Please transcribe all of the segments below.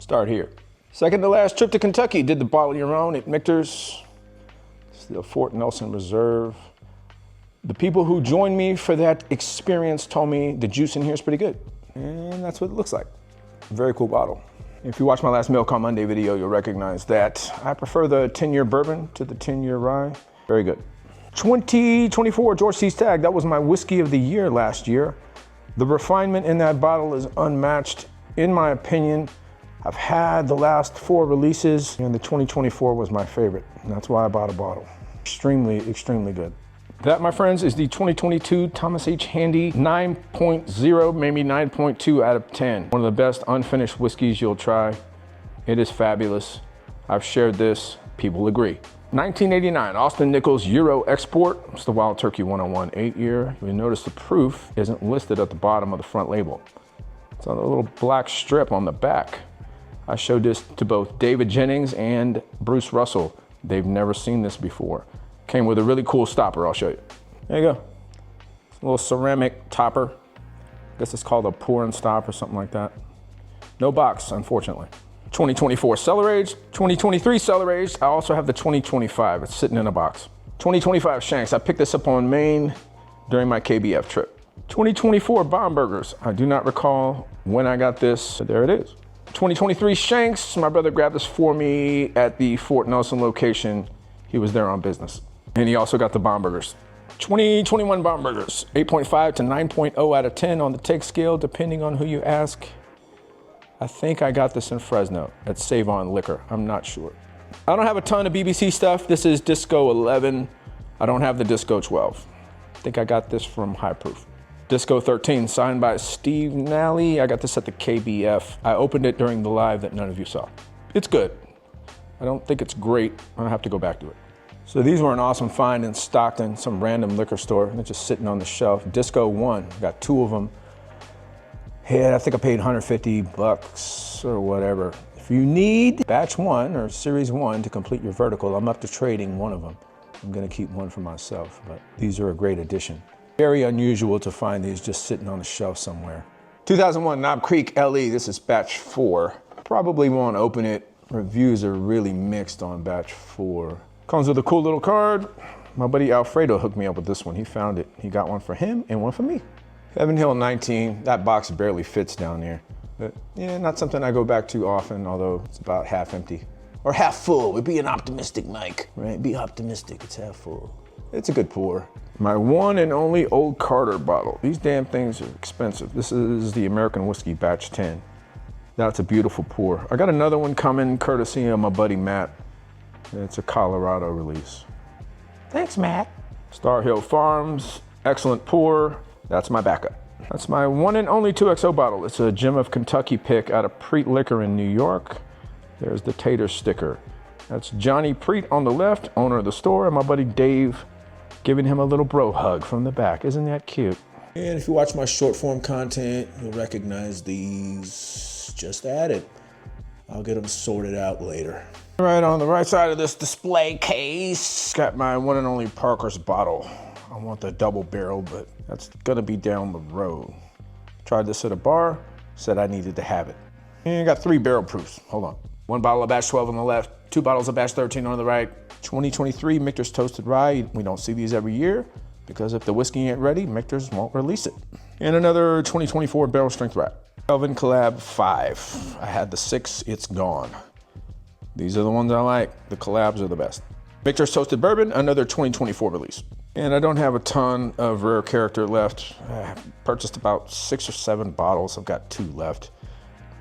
Start here. Second to last trip to Kentucky, did the bottle your own at Michter's. It's the Fort Nelson Reserve. The people who joined me for that experience told me the juice in here is pretty good. And that's what it looks like. Very cool bottle. If you watch my last Milk on Monday video, you'll recognize that I prefer the 10-year bourbon to the 10-year rye. Very good. 2024 George C. Stagg, that was my whiskey of the year last year. The refinement in that bottle is unmatched, in my opinion. I've had the last 4 releases, and the 2024 was my favorite. And that's why I bought a bottle. Extremely, extremely good. That, my friends, is the 2022 Thomas H. Handy 9.0, maybe 9.2 out of 10. One of the best unfinished whiskeys you'll try. It is fabulous. I've shared this, people agree. 1989, Austin Nichols Euro Export. It's the Wild Turkey 101 8-year. You'll notice the proof isn't listed at the bottom of the front label. It's on a little black strip on the back. I showed this to both David Jennings and Bruce Russell. They've never seen this before. Came with a really cool stopper, I'll show you. There you go. A little ceramic topper. I guess it's called a pour and stop or something like that. No box, unfortunately. 2024 cellar aged, 2023 cellar aged. I also have the 2025, it's sitting in a box. 2025 Shanks, I picked this up on Maine during my KBF trip. 2024 Bomburgers, I do not recall when I got this, but there it is. 2023 Shanks, my brother grabbed this for me at the Fort Nelson location. He was there on business. And he also got the Bomburgers. 2021 Bomburgers, 8.5 to 9.0 out of 10 on the take scale, depending on who you ask. I think I got this in Fresno at Save On Liquor, I'm not sure. I don't have a ton of BBC stuff. This is Disco 11. I don't have the Disco 12. I think I got this from High Proof. Disco 13, signed by Steve Nally. I got this at the KBF. I opened it during the live that none of you saw. It's good. I don't think it's great. I'll have to go back to it. So these were an awesome find in Stockton, some random liquor store. They're just sitting on the shelf. Disco 1, got 2 of them. Yeah, I think I paid 150 bucks or whatever. If you need batch 1 or series 1 to complete your vertical, I'm up to trading one of them. I'm gonna keep one for myself, but these are a great addition. Very unusual to find these just sitting on the shelf somewhere. 2001 Knob Creek LE, this is batch 4. Probably won't open it. Reviews are really mixed on batch 4. Comes with a cool little card. My buddy Alfredo hooked me up with this one. He found it. He got one for him and one for me. Heaven Hill 19, that box barely fits down there. But yeah, not something I go back to often, although it's about half empty. Or half full, we're being optimistic, Mike, right? Be optimistic, it's half full. It's a good pour. My one and only Old Carter bottle. These damn things are expensive. This is the American Whiskey Batch 10. That's a beautiful pour. I got another one coming courtesy of my buddy Matt. It's a Colorado release. Thanks, Matt. Star Hill Farms, excellent pour. That's my backup. That's my one and only 2XO bottle. It's a Gem of Kentucky pick out of Preet Liquor in New York. There's the tater sticker. That's Johnny Preet on the left, owner of the store, and my buddy Dave giving him a little bro hug from the back. Isn't that cute? And if you watch my short form content, you'll recognize these just added. I'll get them sorted out later. Right on the right side of this display case, got my one and only Parker's bottle. I want the double barrel, but that's gonna be down the road. Tried this at a bar, said I needed to have it. And got 3 barrel proofs, hold on. 1 bottle of batch 12 on the left, 2 bottles of batch 13 on the right. 2023 Michter's Toasted Rye. We don't see these every year because if the whiskey ain't ready, Michter's won't release it. And another 2024 barrel strength rye. Kelvin Collab 5. I had the 6, it's gone. These are the ones I like. The collabs are the best. Michter's Toasted Bourbon, another 2024 release. And I don't have a ton of rare character left. I purchased about 6 or 7 bottles. I've got 2 left.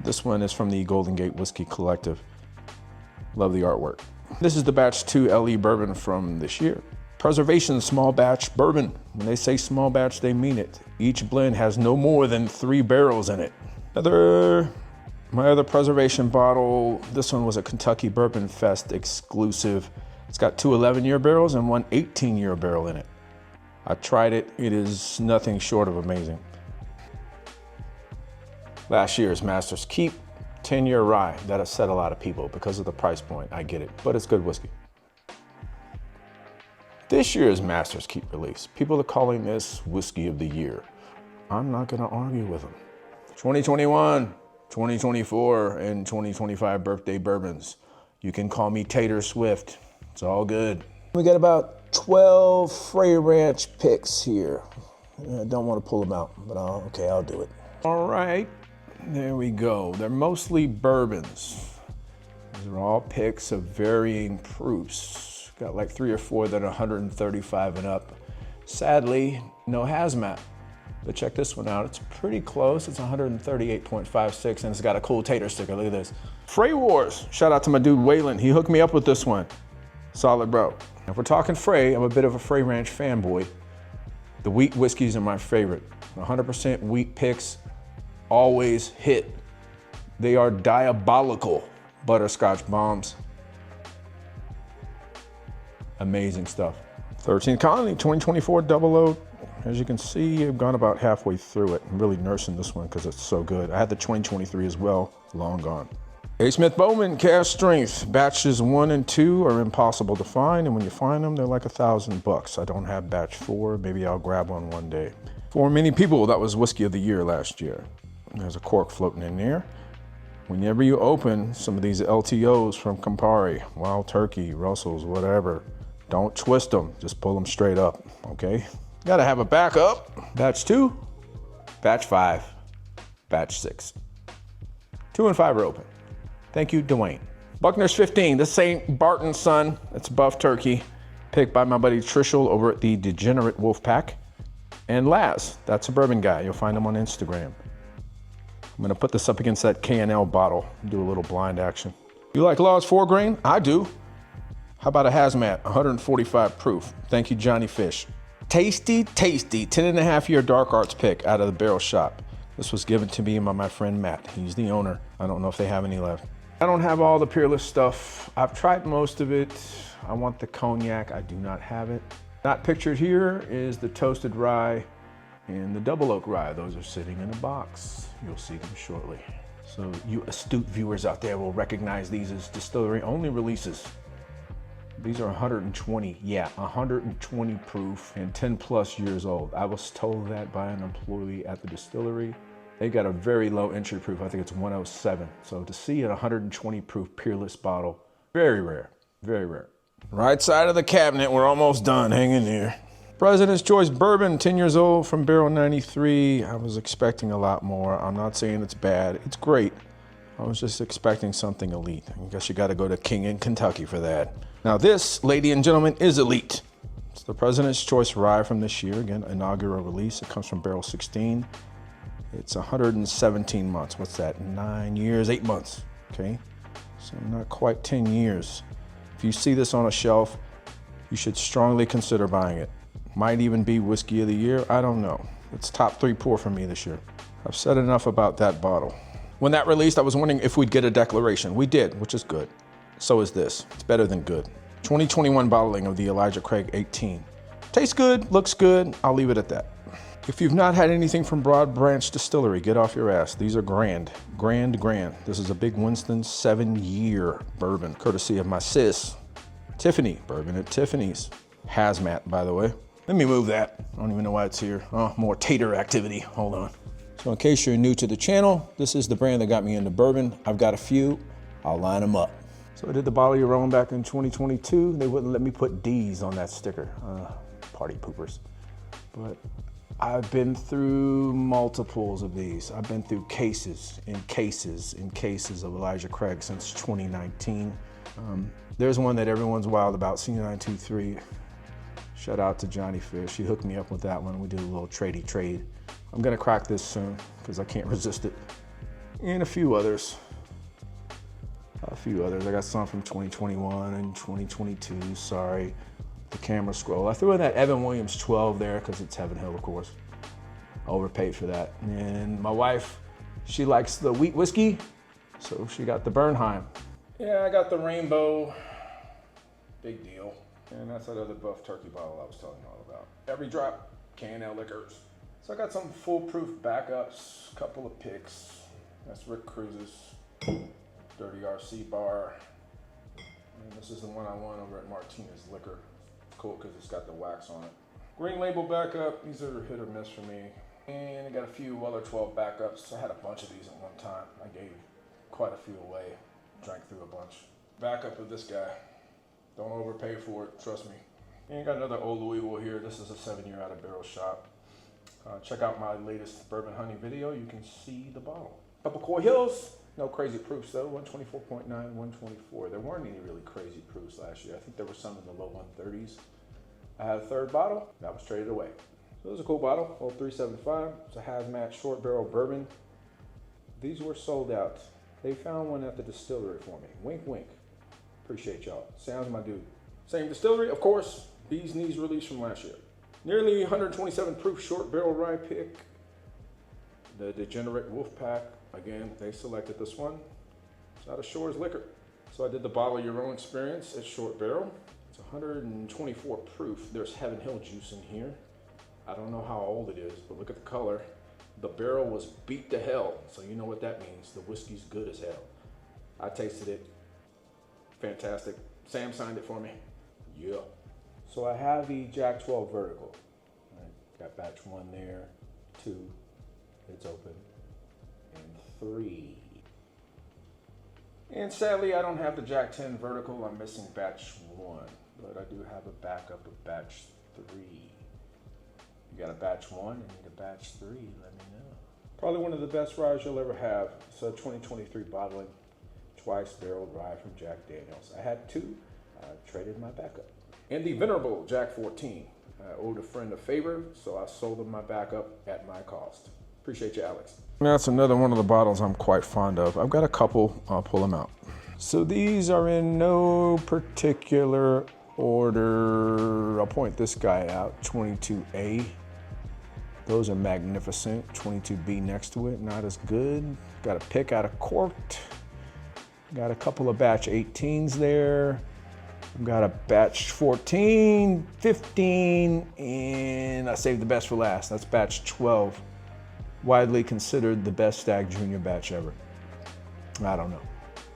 This one is from the Golden Gate Whiskey Collective. Love the artwork. This is the batch 2 LE bourbon from this year. Preservation small batch bourbon. When they say small batch, they mean it. Each blend has no more than 3 barrels in it. My other preservation bottle, this one was a Kentucky Bourbon Fest exclusive. It's got 2 11-year barrels and 1 18-year barrel in it. I tried it, it is nothing short of amazing. Last year's Master's Keep 10-year rye. That upset a lot of people because of the price point, I get it, but it's good whiskey. This year's Master's Keep release, people are calling this Whiskey of the Year. I'm not gonna argue with them. 2021 2024 and 2025 birthday bourbons. You can call me Tater Swift. It's all good. We got about 12 Frey Ranch picks here. I don't want to pull them out, but I'll do it. All right, there we go. They're mostly bourbons. These are all picks of varying proofs. Got like 3 or 4 that are 135 and up. Sadly, no hazmat. But check this one out. It's pretty close. It's 138.56, and it's got a cool tater sticker. Look at this. Frey Wars. Shout out to my dude Waylon. He hooked me up with this one. Solid, bro. If we're talking Frey, I'm a bit of a Frey Ranch fanboy. The wheat whiskeys are my favorite. 100% wheat picks always hit. They are diabolical butterscotch bombs. Amazing stuff. 13th Colony, 2024 double oak. As you can see, I've gone about halfway through it. I'm really nursing this one because it's so good. I had the 2023 as well, long gone. A. Smith Bowman, Cask Strength. Batches 1 and 2 are impossible to find, and when you find them, they're like $1,000. I don't have batch 4. Maybe I'll grab one day. For many people, that was Whiskey of the Year last year. There's a cork floating in there. Whenever you open some of these LTOs from Campari, Wild Turkey, Russell's, whatever, don't twist them. Just pull them straight up, okay? Gotta have a backup. Batch 2, batch 5, batch 6. 2 and 5 are open. Thank you, Dwayne. Buckner's 15, the St. Barton's son. It's buff turkey, picked by my buddy Trishel over at the Degenerate Wolfpack. And Laz, that's a bourbon guy. You'll find him on Instagram. I'm gonna put this up against that K&L bottle, do a little blind action. You like Law's 4 grain? I do. How about a hazmat, 145 proof? Thank you, Johnny Fish. Tasty, tasty, 10.5-year Dark Arts pick out of the barrel shop. This was given to me by my friend Matt. He's the owner. I don't know if they have any left. I don't have all the Peerless stuff. I've tried most of it. I want the cognac. I do not have it. Not pictured here is the toasted rye and the double oak rye. Those are sitting in a box. You'll see them shortly. So you astute viewers out there will recognize these as distillery only releases. These are 120, yeah, 120 proof and 10 plus years old. I was told that by an employee at the distillery. They got a very low entry proof. I think it's 107. So to see a 120 proof Peerless bottle, very rare, very rare. Right side of the cabinet, we're almost done. Hang in there. President's Choice Bourbon, 10 years old from barrel 93. I was expecting a lot more. I'm not saying it's bad. It's great. I was just expecting something elite. I guess you got to go to King in Kentucky for that. Now this, ladies and gentlemen, is elite. It's the President's Choice Rye from this year. Again, inaugural release. It comes from barrel 16. It's 117 months. What's that? 9 years, 8 months. Okay, so not quite 10 years. If you see this on a shelf, you should strongly consider buying it. Might even be Whiskey of the Year. I don't know. It's top 3 pour for me this year. I've said enough about that bottle. When that released, I was wondering if we'd get a declaration. We did, which is good. So is this. It's better than good. 2021 bottling of the Elijah Craig 18. Tastes good, looks good. I'll leave it at that. If you've not had anything from Broad Branch Distillery, get off your ass. These are grand. This is a Big Winston 7-year bourbon, courtesy of my sis, Tiffany. Bourbon at Tiffany's. Hazmat, by the way. Let me move that. I don't even know why it's here. Oh, more tater activity. Hold on. So in case you're new to the channel, this is the brand that got me into bourbon. I've got a few. I'll line them up. So I did the bottle your own back in 2022. They wouldn't let me put D's on that sticker. Party poopers. But I've been through multiples of these. I've been through cases and cases and cases of Elijah Craig since 2019. There's one that everyone's wild about, C923. Shout out to Johnny Fish. He hooked me up with that one. We did a little tradey trade. I'm gonna crack this soon because I can't resist it. And a few others. I got some from 2021 and 2022, sorry. The camera scroll. I threw in that Evan Williams 12 there because it's Heaven Hill, of course. I overpaid for that. And my wife, she likes the wheat whiskey, so she got the Bernheim. Yeah, I got the Rainbow. Big deal. And that's that other buff turkey bottle I was telling you all about. Every drop, K&L liquors. So I got some foolproof backups, couple of picks. That's Rick Cruz's Dirty RC bar. And this is the one I won over at Martinez Liquor. Cool because it's got the wax on it. Green label backup, these are hit or miss for me. And I got a few Weller 12 backups. I had a bunch of these at one time. I gave quite a few away, drank through a bunch. Backup of this guy. Don't overpay for it, trust me. And got another old Louisville here. This is a 7-year out of barrel shop. Check out my latest bourbon honey video. You can see the bottle. Couple Coy Hills. No crazy proofs though. 124.9, 124. There weren't any really crazy proofs last year. I think there were some in the low 130s. I had a third bottle. That was traded away. So it was a cool bottle. Old 375. It's a hazmat short barrel bourbon. These were sold out. They found one at the distillery for me. Wink, wink. Appreciate y'all. Sounds my dude. Same distillery, of course. Bees Knees release from last year. Nearly 127 proof short barrel rye pick. The Degenerate Wolf Pack. Again, they selected this one. It's out of Shores Liquor. So I did the bottle your own experience at short barrel. It's 124 proof. There's Heaven Hill juice in here. I don't know how old it is, but look at the color. The barrel was beat to hell, so you know what that means. The whiskey's good as hell. I tasted it. Fantastic. Sam signed it for me. Yeah. So I have the Jack 12 vertical. All right, got batch 1 there, 2, it's open, and 3. And sadly, I don't have the Jack 10 vertical. I'm missing batch 1, but I do have a backup of batch 3. You got a batch 1 and need a batch 3, let me know. Probably one of the best ryes you'll ever have. It's a 2023 bottling, twice barreled rye from Jack Daniels. I had 2, I traded my backup. And the venerable Jack 14. I owed a friend a favor, so I sold him my backup at my cost. Appreciate you, Alex. That's another one of the bottles I'm quite fond of. I've got a couple, I'll pull them out. So these are in no particular order. I'll point this guy out, 22A. Those are magnificent. 22B next to it, not as good. Got a pick out of corked. Got a couple of batch 18s there. I've got a batch 14, 15, and I saved the best for last. That's batch 12. Widely considered the best Stag Junior batch ever. I don't know.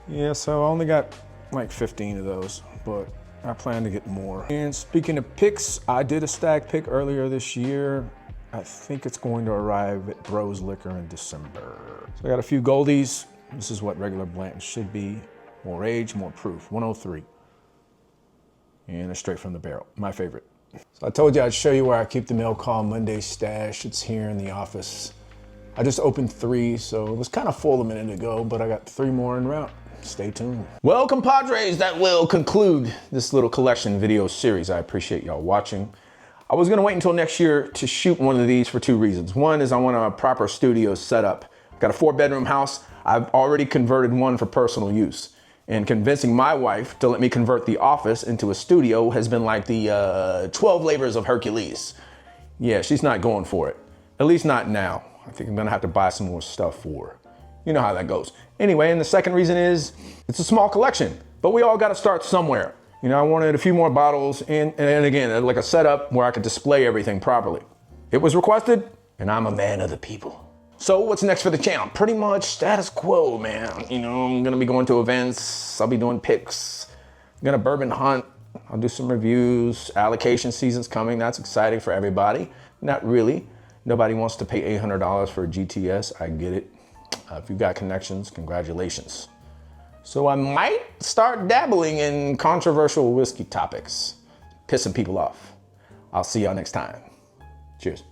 Yeah, so I only got like 15 of those, but I plan to get more. And speaking of picks, I did a Stag pick earlier this year. I think it's going to arrive at Bros Liquor in December. So I got a few Goldies. This is what regular Blanton should be. More age, more proof, 103. And it's straight from the barrel, my favorite. So I told you I'd show you where I keep the mail call Monday stash. It's here in the office. I just opened 3, so it was kind of full a minute ago, but I got 3 more en route. Stay tuned. Well, compadres, that will conclude this little collection video series. I appreciate y'all watching. I was gonna wait until next year to shoot one of these for 2 reasons. One is I want a proper studio setup. I've got a 4-bedroom house. I've already converted one for personal use. And convincing my wife to let me convert the office into a studio has been like the 12 labors of Hercules. Yeah, she's not going for it. At least not now. I think I'm gonna have to buy some more stuff for her. You know how that goes. Anyway, and the second reason is it's a small collection, but we all gotta start somewhere. You know, I wanted a few more bottles and again, like a setup where I could display everything properly. It was requested, and I'm a man of the people. So what's next for the channel? Pretty much status quo, man. You know, I'm gonna be going to events. I'll be doing picks. I'm gonna bourbon hunt. I'll do some reviews. Allocation season's coming. That's exciting for everybody. Not really. Nobody wants to pay $800 for a GTS. I get it. If you've got connections, congratulations. So I might start dabbling in controversial whiskey topics, pissing people off. I'll see y'all next time. Cheers.